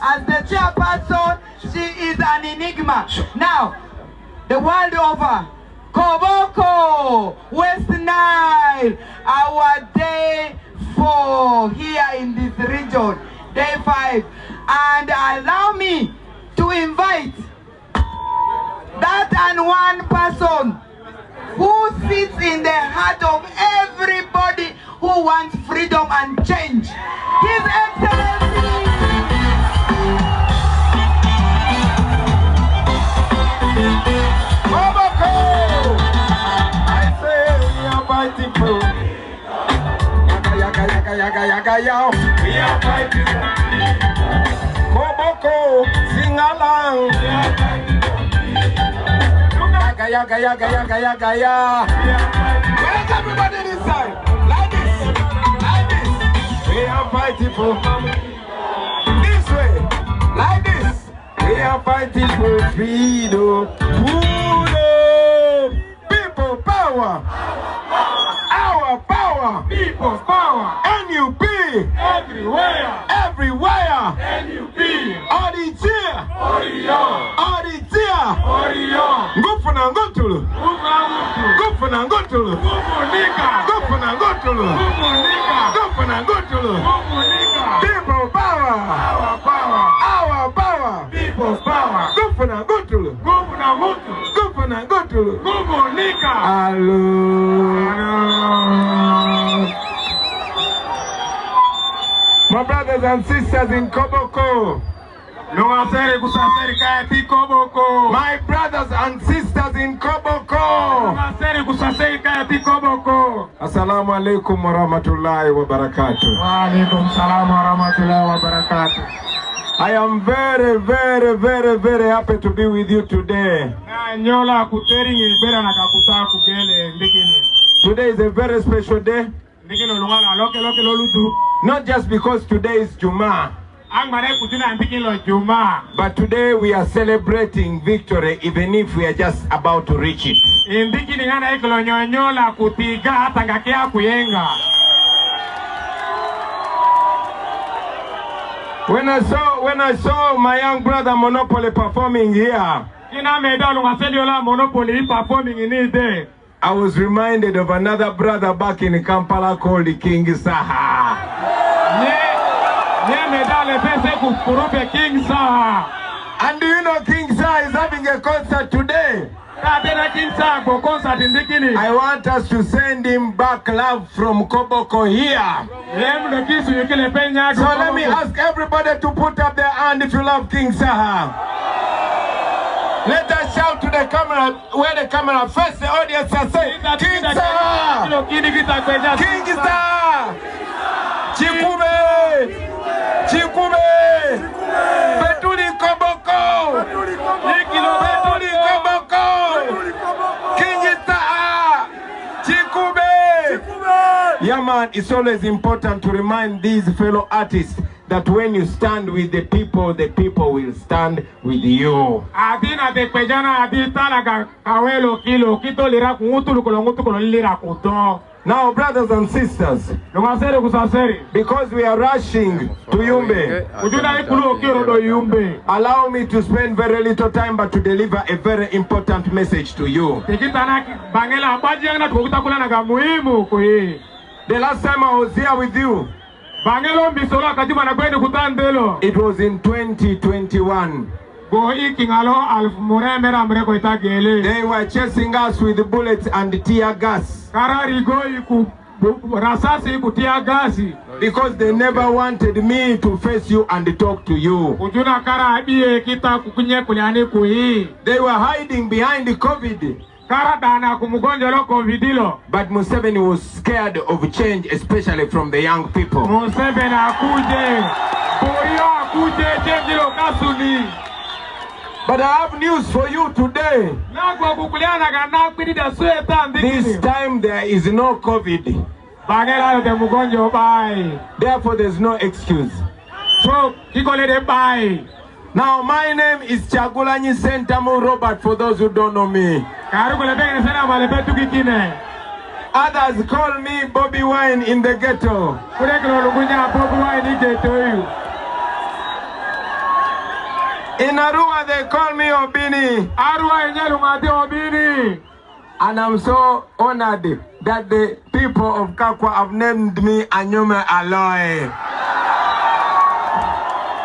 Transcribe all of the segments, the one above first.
as the chairperson, she is an enigma. Now, the world over, Koboko, West Nile, our day 4 here in this region, day 5. And allow me to invite that and one person who sits in the heart of everybody who wants freedom and change. His Excellency! Koboko! I say we are fighting for. Yaga, yao. We are fighting for. Koboko, sing along. Yaga, ya. Where's everybody this side? Like this. We are fighting for. This way. Like this. We are fighting for freedom. People power. Our power. People's power. NUP. Everywhere. NUP. Auditia. Gufuna ngotulu. People power. Our power. People's power. Gufuna ngotulu. Hello. My brothers and sisters in Koboko. My brothers and sisters in Koboko. Assalamu alaikum wa rahmatullahi wa barakatuh. Wa alaikum salam wa rahmatullahi wa barakatuh. I am very happy to be with you today. Today is a very special day. Not just because today is Juma, but today we are celebrating victory even if we are just about to reach it. When I saw my young brother Monopoly performing here, I was reminded of another brother back in Kampala called King Saha. And do you know King Saha is having a concert today? I want us to send him back love from Koboko here. So let me ask everybody to put up their hand if you love King Saha. Let us shout to the camera, where the camera face the audience and say, King Saha! King Saha! Chikube! Betuli Koboko! Betuli Koboko! King Saha! Chikube! Yeah man, it's always important to remind these fellow artists that when you stand with the people will stand with you. Now, brothers and sisters, because we are rushing to Yumbe, allow me to spend very little time but to deliver a very important message to you. The last time I was here with you, it was in 2021. They were chasing us with bullets and tear gas because they never wanted me to face you and talk to you. They were hiding behind the COVID. But Museveni was scared of change, especially from the young people. But I have news for you today. This time there is no COVID. Therefore there's no excuse. Now my name is Kyagulanyi Sentamu Robert for those who don't know me. Others call me Bobby Wine in the ghetto. In Arua, they call me Obini. Arua Enyalumati Obini. And I'm so honored that the people of Kakwa have named me Anyume Aloy.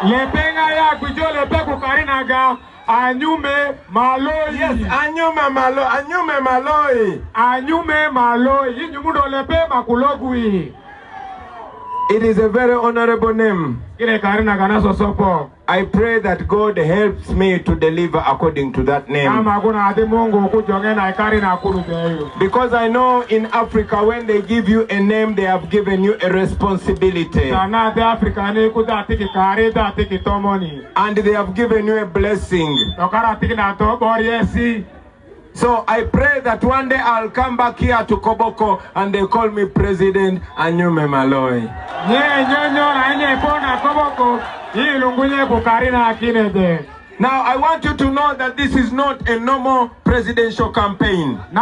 Lepenga ya kujo lepeku karinaga Anyume Maloy. Yes, Anyume Maloy. Anyume Maloy. Anyume Maloy. Inyumudo lepe makulogui. It is a very honorable name. I pray that God helps me to deliver according to that name. Because I know in Africa, when they give you a name, they have given you a responsibility. And they have given you a blessing. So I pray that one day I'll come back here to Koboko and they call me President Anyume Maloy. Now I want you to know that this is not a normal presidential campaign. And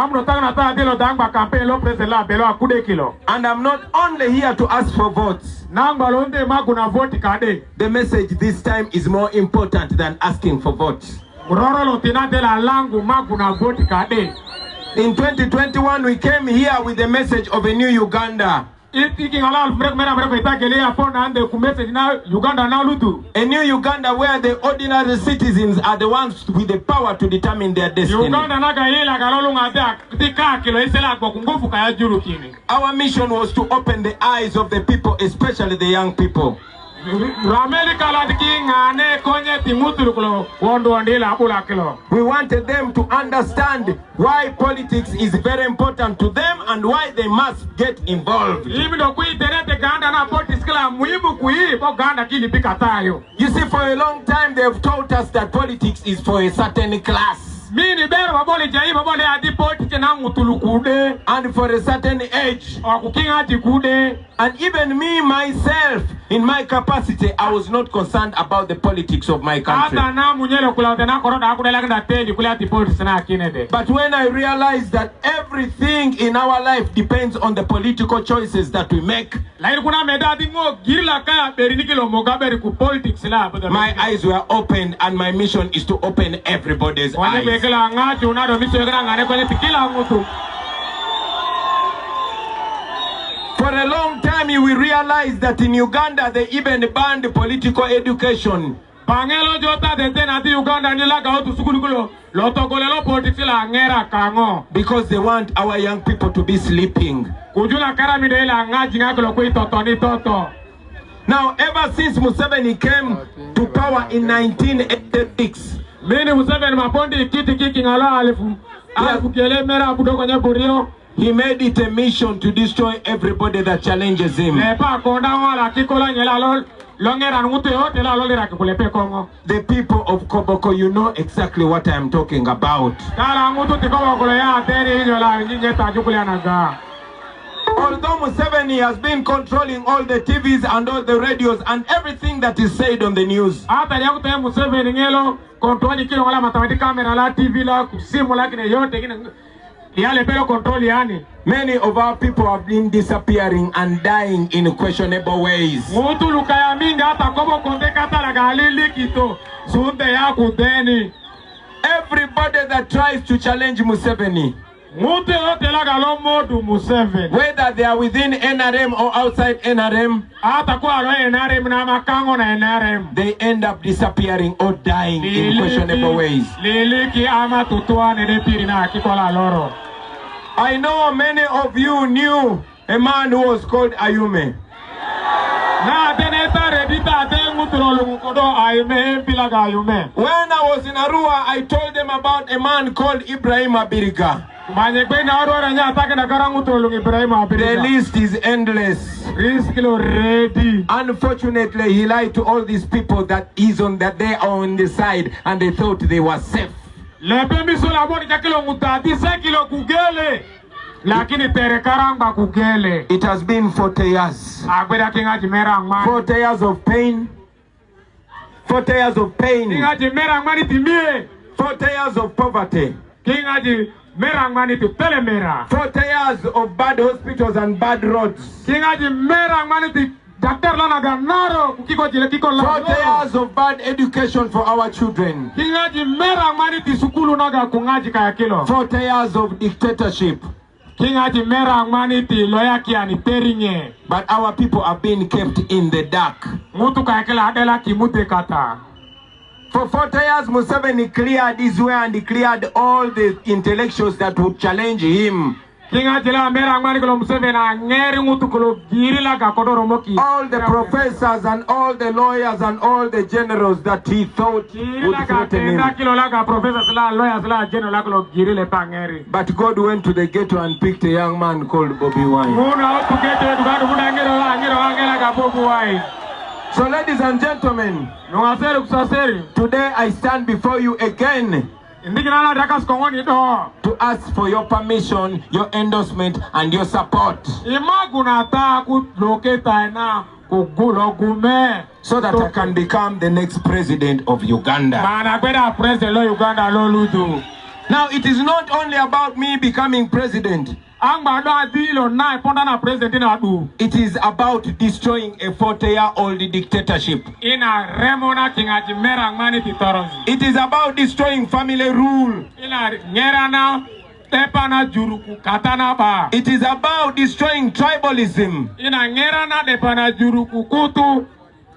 I'm not only here to ask for votes. The message this time is more important than asking for votes. In 2021, we came here with the message of a new Uganda. A new Uganda where the ordinary citizens are the ones with the power to determine their destiny. Our mission was to open the eyes of the people, especially the young people. We wanted them to understand why politics is very important to them and why they must get involved. You see, for a long time they have taught us that politics is for a certain class. And for a certain age. And even me, myself, in my capacity, I was not concerned about the politics of my country. But when I realized that everything in our life depends on the political choices that we make, my eyes were opened, and my mission is to open everybody's eyes. For a long time, you will realize that in Uganda, they even banned political education. Because they want our young people to be sleeping. Now, ever since Museveni came to power in 1986, he made it a mission to destroy everybody that challenges him. The people of Koboko, you know exactly what I am talking about. Although Museveni has been controlling all the TVs and all the radios and everything that is said on the news, many of our people have been disappearing and dying in questionable ways. Everybody that tries to challenge Museveni, whether they are within NRM or outside NRM, they end up disappearing or dying in questionable ways. I know many of you knew a man who was called Ayume. When I was in Arua, I told them about a man called Ibrahim Abiriga. The list is endless. Unfortunately, he lied to all these people that he's on, that they are on the side and they thought they were safe. It has been 40 years. 40 years of pain. 40 years of pain. 40 years of poverty. 40 years of bad hospitals and bad roads. Daktar lana ganaro kiko jile kiko la. 40 years of bad education for our children. Kingaji mera ngani tisukulu naga kungaji kaya kilo. 40 years of dictatorship. Kingaji mera ngani ti loya kiani teringe. But our people are being kept in the dark. Mutu kaya kila adela kimute kata. For 40 years, Museveni cleared his way and he cleared all the intellectuals that would challenge him. All the professors and all the lawyers and all the generals that he thought would threaten him. But God went to the ghetto and picked a young man called Bobby Wine. So ladies and gentlemen, today I stand before you again to ask for your permission, your endorsement and your support, so that I can become the next president of Uganda. Now it is not only about me becoming president. It is about destroying a 40-year-old dictatorship. It is about destroying family rule. It is about destroying tribalism.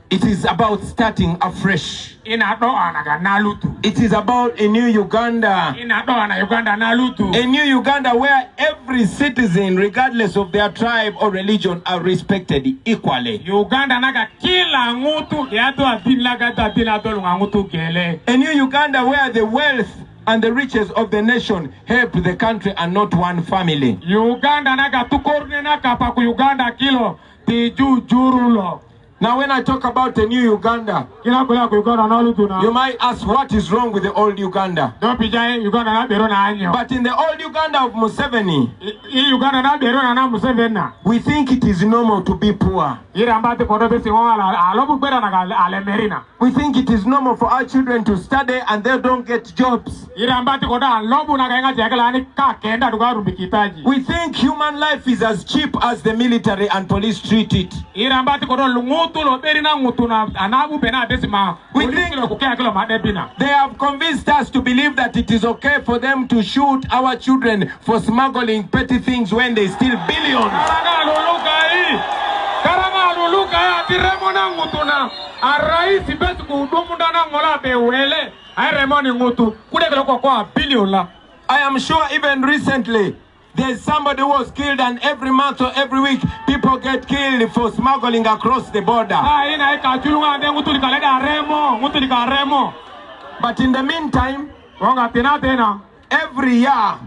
It is about starting afresh. It is about a new Uganda. A new Uganda where every citizen, regardless of their tribe or religion, are respected equally. A new Uganda where the wealth and the riches of the nation help the country and not one family. Now when I talk about a new Uganda, you might ask what is wrong with the old Uganda. But in the old Uganda of Museveni, we think it is normal to be poor. We think it is normal for our children to study and they don't get jobs. We think human life is as cheap as the military and police treat it. We think they have convinced us to believe that it is okay for them to shoot our children for smuggling petty things when they steal billions. I am sure even recently there's somebody who was killed, and every month or every week people get killed for smuggling across the border. But in the meantime, every year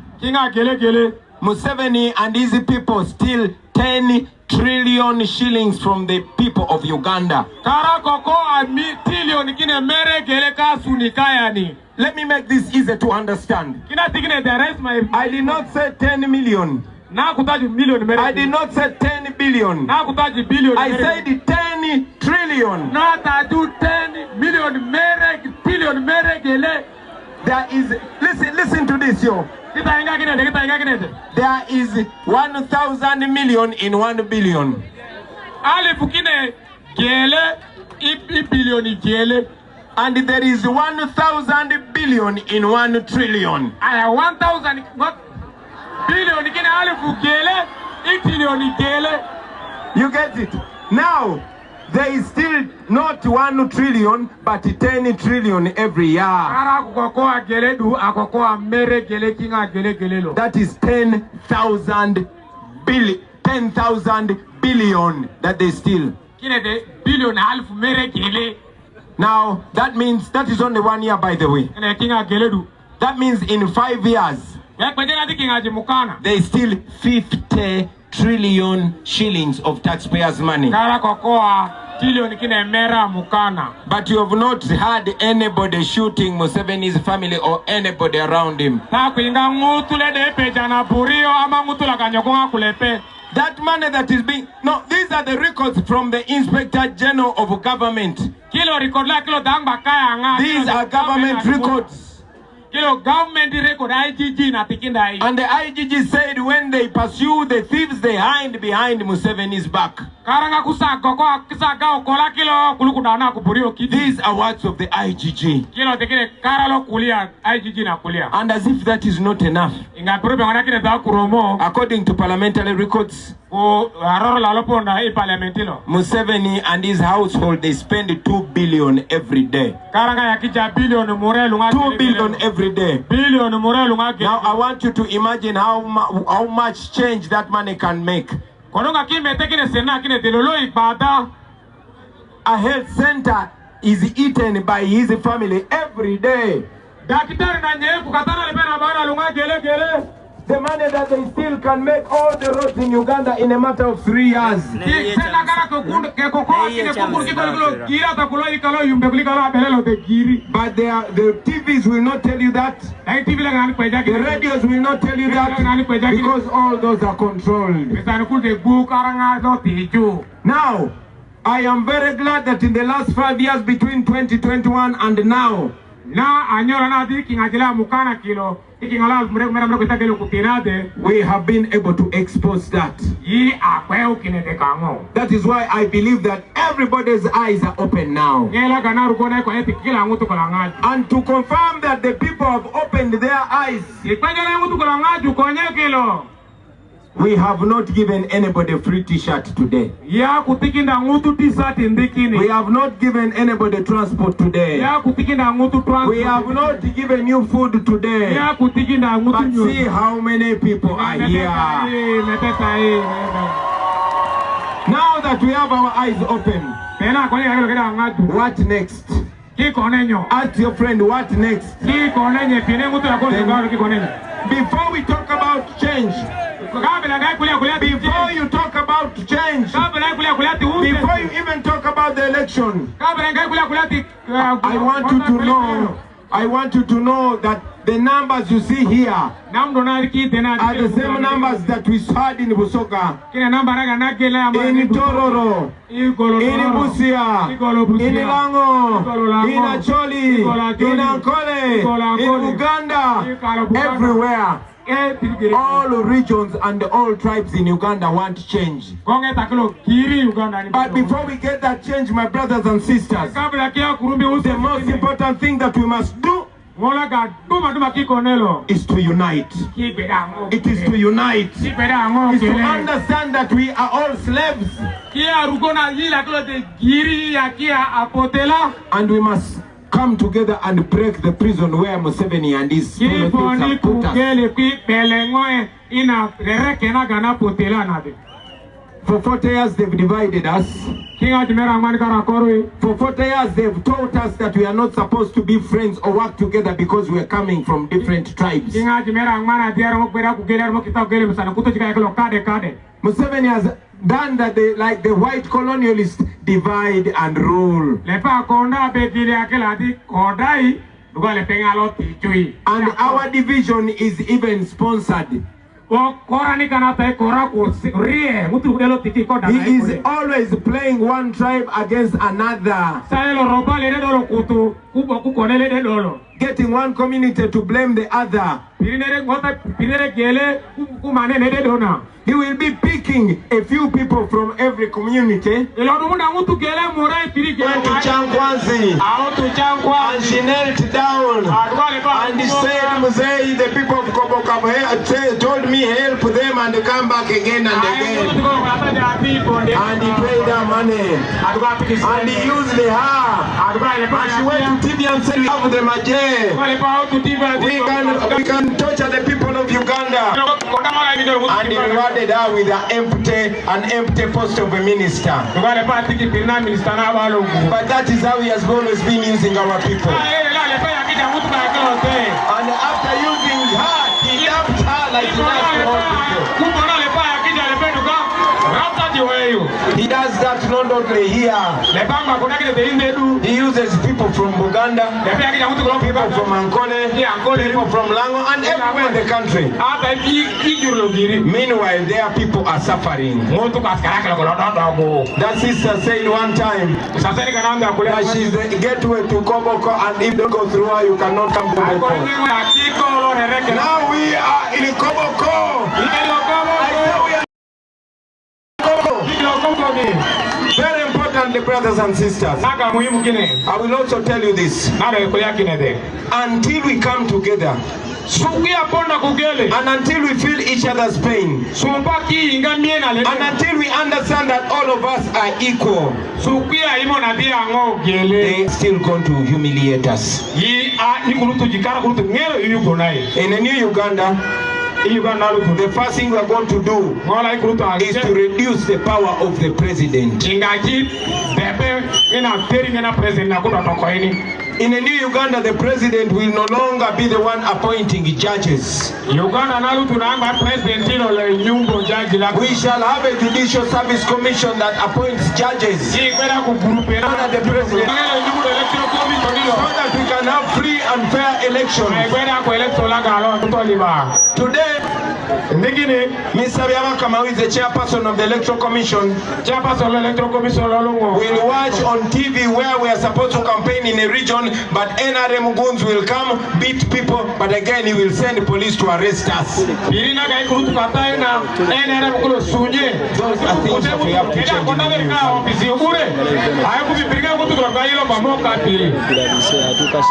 Museveni and his people steal 10 trillion shillings from the people of Uganda. Let me make this easy to understand. I did not say 10 million. I did not say 10 billion. I said 10 trillion. There is, listen to this, yo. There is 1,000 million in 1 billion. And there is 1,000 billion in 1 trillion. 1,000 billion. You get it? Now, there is still not 1 trillion, but 10 trillion every year. That is 10,000 billion. 10,000 billion that they steal. Now, that means, that is only 1 year, by the way. That means in 5 years, they steal 50 trillion shillings of taxpayers' money. But you have not had anybody shooting Museveni's family or anybody around him. That money that is being... No, these are the records from the Inspector General of Government. These are government records. Kilo government record IGG na tikinda hii. And the IGG said when they pursue the thieves, they hide behind Museveni's back. Karanga kusako kwa kisaka okola kilo kulukuda na kupurio kiti. These are words of the IGG. Kilo tekile karalo kulia IGG na kulia. And as if that is not enough, Ingaprobe wanakine za kuromo. according to parliamentary records, Museveni and his household, they spend 2 billion every day. 2 billion every day. Now I want you to imagine how much change that money can make. A health center is eaten by his family every day. The money that they still can make all the roads in Uganda in a matter of 3 years. But the TVs will not tell you that. The radios will not tell you that, because all those are controlled. Now, I am very glad that in the last 5 years between 2021 and now, we have been able to expose that. That is why I believe that everybody's eyes are open now. And to confirm that the people have opened their eyes, we have not given anybody a free t-shirt today. We have not given anybody transport today. We have not given you food today. But see how many people are here. Now that we have our eyes open, what next? Ask your friend, what next? Before we talk about change, before you talk about change, before you even talk about the election, I want you to know that the numbers you see here are the same numbers that we had in Busoga, in Tororo, in Busia, in Ilango, in Acholi, in Ankole, in Uganda, everywhere. All regions and all tribes in Uganda want change. But before we get that change, my brothers and sisters, the most important thing that we must do is to unite. It is to unite. It is to understand that we are all slaves. And we must come together and break the prison where Museveni and his politics have put us. For 40 years they've divided us. For 40 years they've taught us that we are not supposed to be friends or work together because we are coming from different tribes. Museveni has done that like the white colonialists, divide and rule. And our division is even sponsored. He is always playing one tribe against another, getting one community to blame the other. He will be picking a few people from every community. And she knelt down and said, Mzee, the people of Koboko told me help them and come back again and again. And he paid her money. And he used her. And she went to TV and said, we have the Maje. We can torture the people of Uganda. And he rewarded her with an empty post of a minister. But that is how he has always been using our people. And after using her, he dumped her like he does to all people. He does that not only here. He uses people from Buganda, people from Ankole, people from Lango, and everywhere in the country. Meanwhile, their people are suffering. That sister said one time that she's the gateway to Koboko, and if you don't go through her, you cannot come to Koboko. Now we are in Koboko. Very important, brothers and sisters. I will also tell you this. Until we come together and until we feel each other's pain, and until we understand that all of us are equal, they are still going to humiliate us. In a new Uganda, the first thing we are going to do is to reduce the power of the president. In a new Uganda, the president will no longer be the one appointing judges. We shall have a judicial service commission that appoints judges. So that we can have free and fair elections. Today, Mr. Biamakama, who is the chairperson of the Electoral Commission, will watch on TV where we are supposed to campaign in a region, but NRM goons will come, beat people, but again he will send the police to arrest us. Those are things that we have to change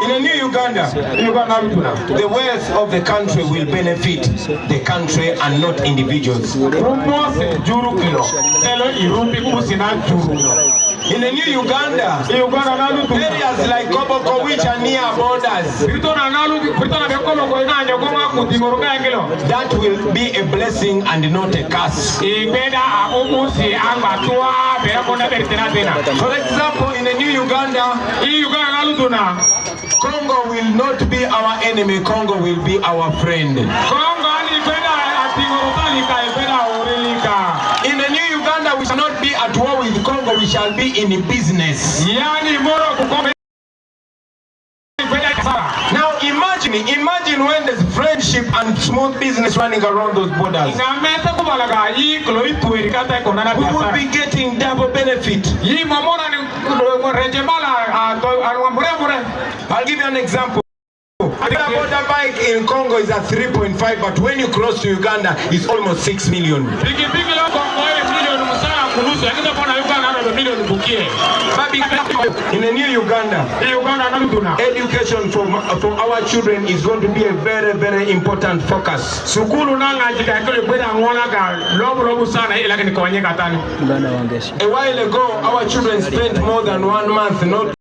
in a new Uganda. The wealth of the country will benefit the country and not individuals. In a new Uganda, areas like Koboko, which are near borders, that will be a blessing and not a curse. For example, in a new Uganda, Congo will not be our enemy, Congo will be our friend. In a new Uganda, we shall not be at war with Congo, we shall be in business. Now imagine when there's friendship and smooth business running around those borders. We will be getting double benefit. I'll give you an example. The border bike in Congo is at 3.5, but when you cross to Uganda, it's almost 6 million. In a new Uganda, education for our children is going to be a very, very important focus. A while ago, our children spent more than 1 month not